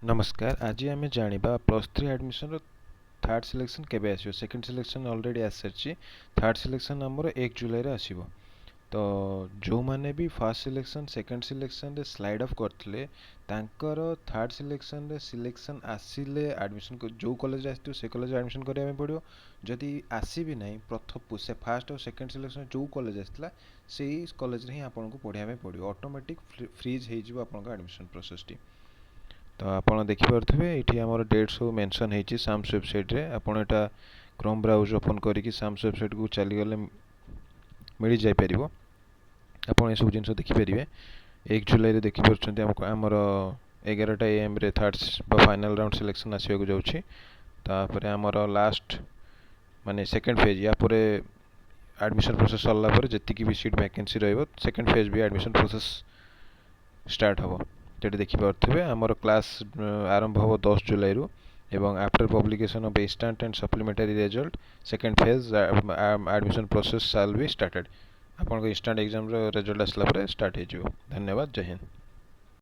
नमस्कार। आज आम जाना +3 एडमिशन थर्ड सिलेक्शन केबे आसियो। सेकंड सिलेक्शन ऑलरेडी आसी, थर्ड सिलेक्शन आमर 1 जुलाई आसिबो। तो जो माने भी फर्स्ट सिलेक्शन सेकंड सिलेक्शन रे स्लाइड ऑफ करथिले तांकर थर्ड सिलेक्शन रे सिलेक्शन आसिले एडमिशन जो कॉलेज आसथियो से कॉलेज एडमिशन करिया में पड़ियो। जदि आसी भी नहीं प्रथम से फर्स्ट और सेकंड सिलेक्शन जो कॉलेज आसला सेही कॉलेज रे ही आपन को पढ़िया में पड़ियो। ऑटोमेटिक फ्रीज हे जिवो आपन को एडमिशन प्रोसेस टी। तो आपड़ देखिपे ये आम डेट सब मेंशन होती साम्स वेबसाइट रे। आपड़ एटा क्रोम ब्राउजर ओपन करके साम्स वेबसाइट को चलीगले मिल जापर। आप सब जिन देखिपारे 1 जुलाई देखिपुर आमर 11टा AM रे थर्ड फाइनल राउंड सिलेक्शन आसवाक जाऊँगी। तापर आमर लास्ट माने सेकेंड फेज या एडमिशन प्रोसेस सरला जी भी सीट वैकेंसी सेकेंड फेज भी एडमिशन प्रोसेस स्टार्ट हम। तो ये देखिपे आमर क्लास आरंभ हम 10 जुलाई रु एवं after publication of instant and supplementary result second phase admission process shall be started. आपन इंस्टेंट एग्जाम रिजल्ट आसला स्टार्ट हो। धन्यवाद। जय हिंद।